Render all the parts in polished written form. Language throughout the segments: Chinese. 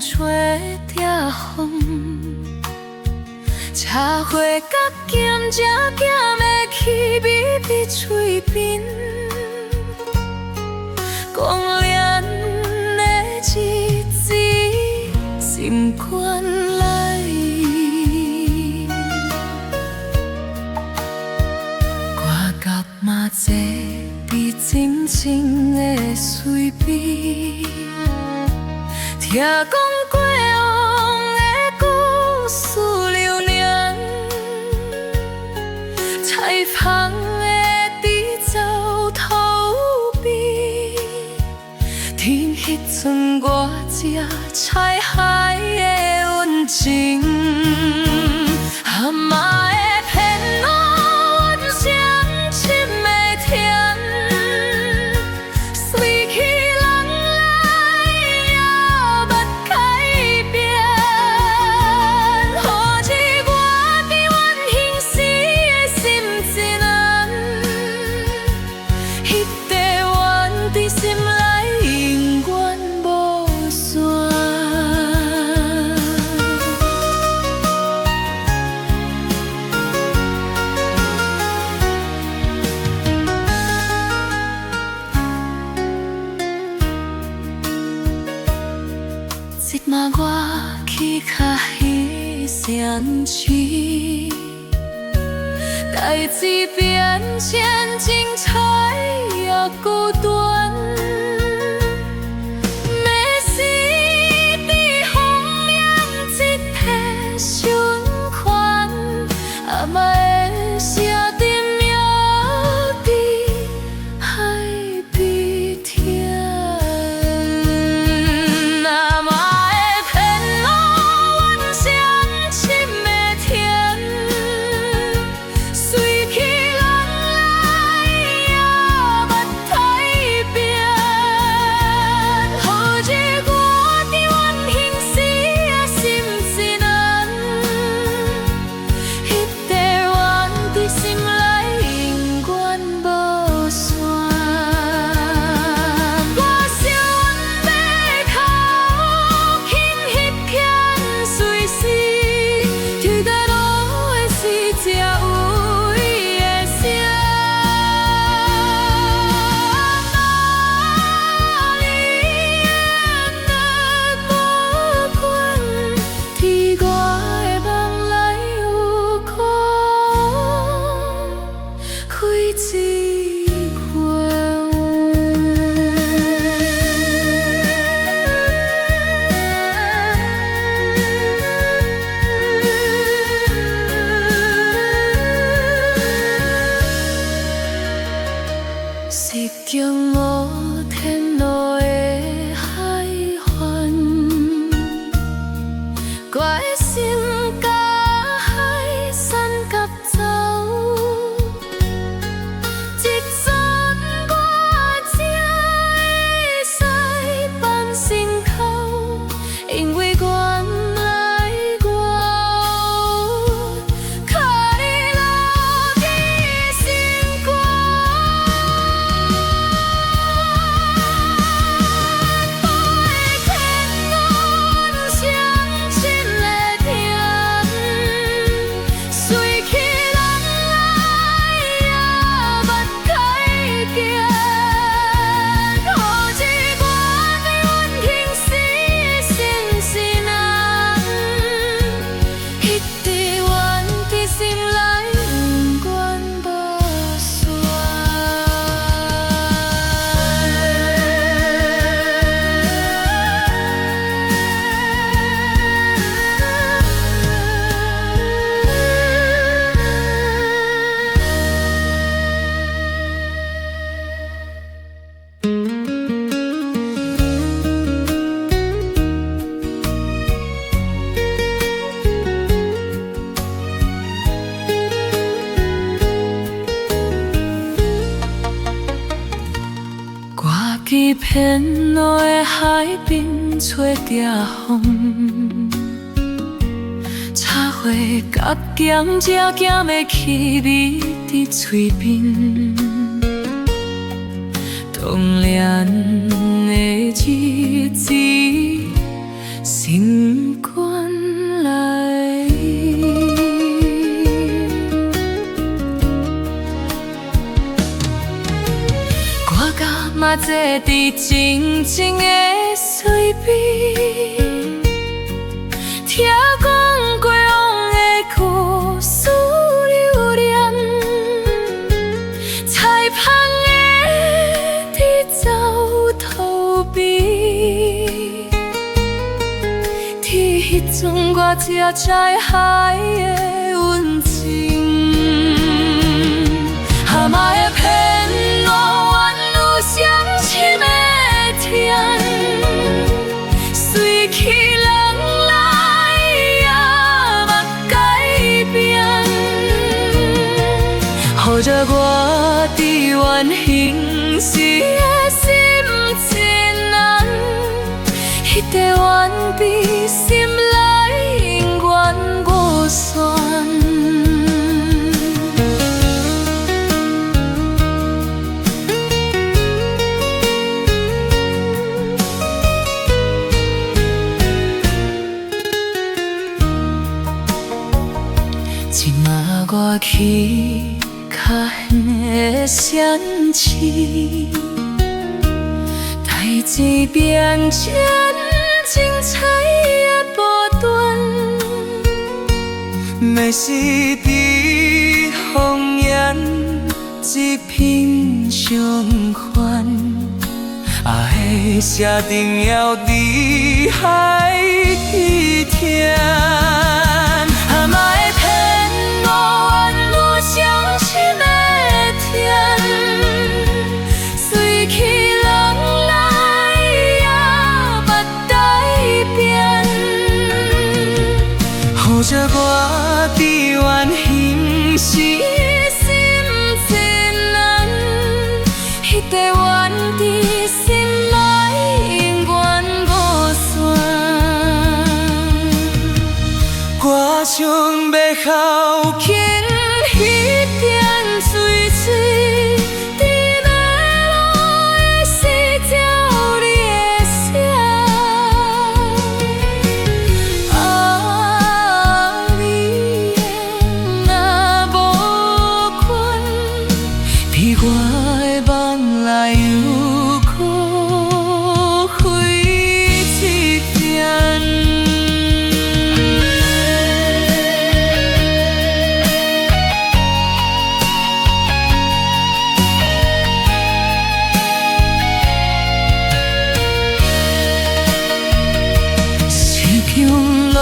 吹着风，车花甲咸正咸的气味伫嘴边，光亮的日子心肝内，歌角嘛坐比静静的随便，听讲过往的故事流连，采芳的伫灶头边，天迄阵我才采海的温情，阿妈的片路阮双亲的甜，随去人来也捌改变，何日我比阮现时的心一难，迄个怨伫心内永远无散。即马我去较彼城市，代志变迁精彩又孤单。要死伫风凉一片循环，阿妈的声沉摇伫海边听。阿妈的片路，阮双亲的甜，随去人来也捌改变。何日我伫阮现时的心一难，迄个怨伫心内永远无散。我想阮要靠近迄片水丝，抽大路的时才有伊的声。哪里的无管，天外的梦来有看，开一是经无天路的海岸，我的心甲海散甲走，一阵我才会使放心口，因为原来我靠你留伫心肝。随去人来也捌改变，何日我伫阮现时的心是难，迄个怨伫心内永远无散。我去片路的海边吹着风，茶花甲咸正咸的气味伫嘴边，当恋的日子心嘛坐伫静静的水边，听讲过往的故事留念，裁判的伫走逃避。伫迄阵我才知海的温情，蛤蟆的骗我，原有双深的甜，随去人来也捌改变，予着我伫原形时的心真难，迄个远比心内永远无算。即马我去较远的城市，代志变迁精彩的波段，若是伫烽烟一片伤欢，迄社定要伫海去听。蛤蟆的骗我，原有双深的甜，随去人来也捌改变，予着我伫原形时心真难，迄个远伫心内永远无算。我想要孝敬迄片水水，伫迷路的时找你的声。你若无款，伫我的梦内又可开一片。露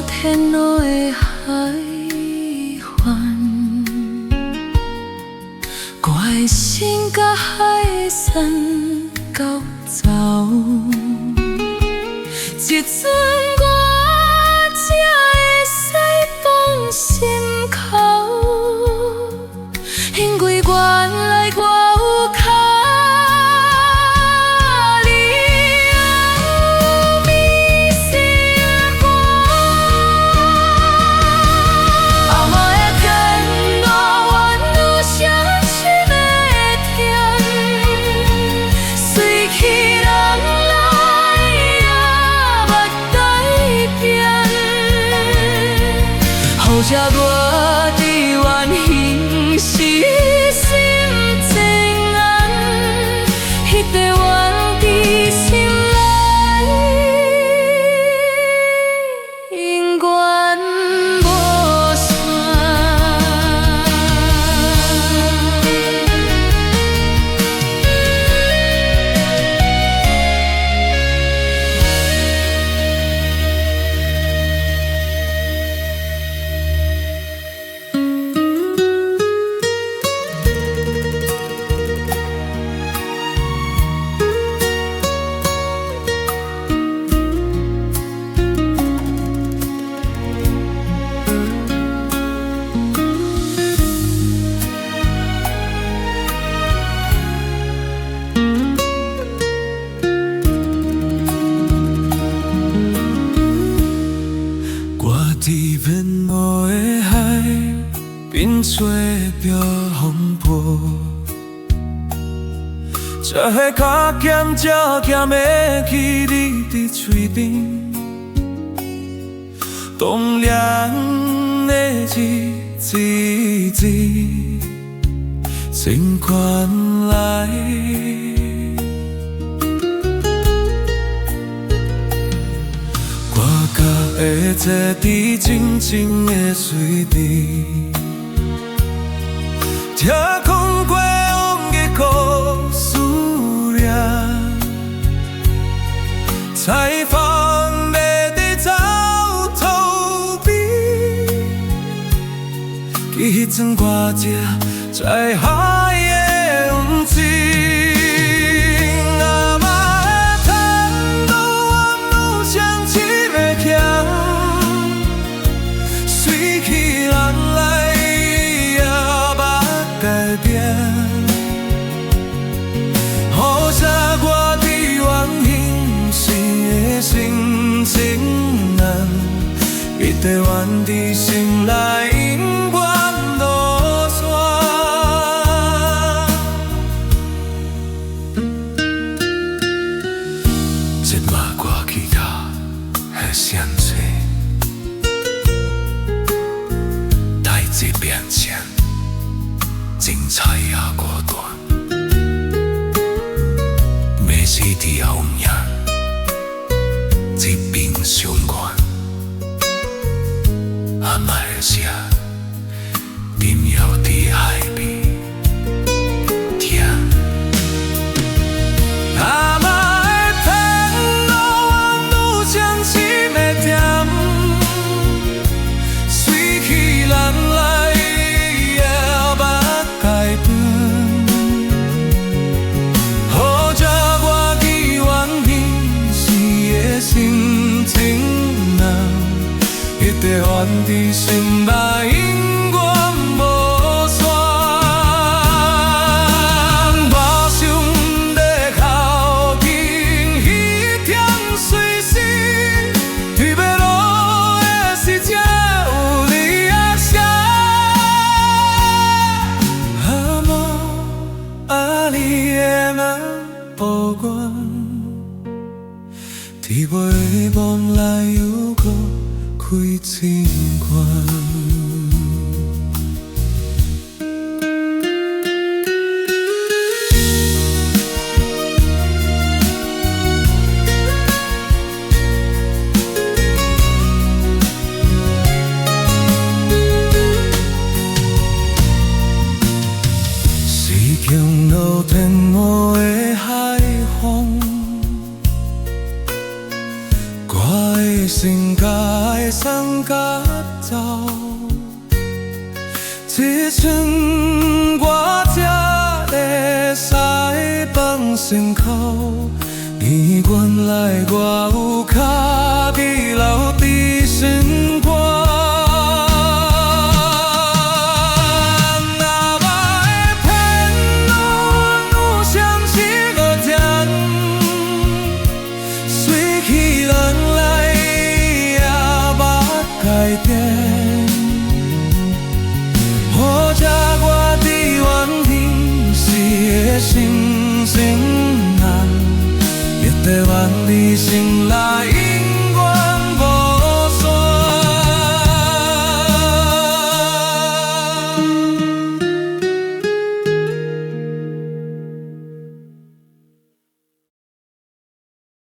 天路的海岸，我的心甲海的山交走，一阵我才会使放心口，因为原来我有靠。予着我伫原形时心真安，迄个远伫心内永远无算。伫变无的海边做着风波，这个脚咸才咸的气你伫嘴边，当凉的日子情关来坐伫静静的水池，听讲过往的故事念，采访要伫走逃避，记迄阵我才知海的温情。心情难，一直怨伫心内，永远落线。这马歌其他还相多，代志变迁，精彩也孤单，每时伫后面。一边相关，阿妈的声，沉摇伫海边听。阿妈的天路，愈想深的甜，随去人来也捌改变。好这我去原因是的心情难，一直怨伫心内，永远无散。我想在靠近彼天随时，对要落的时才有你的声。阿妈，啊你的门无关。伫月望内又搁开情关。时强路天幕的海风。我的心甲会送甲走，这阵我才会使放身口。你原来我有卡记留伫心肝。阿妈的天路，愈想深愈甜，随去人。改变，好这我伫原平时的心情难，一直怨伫心内。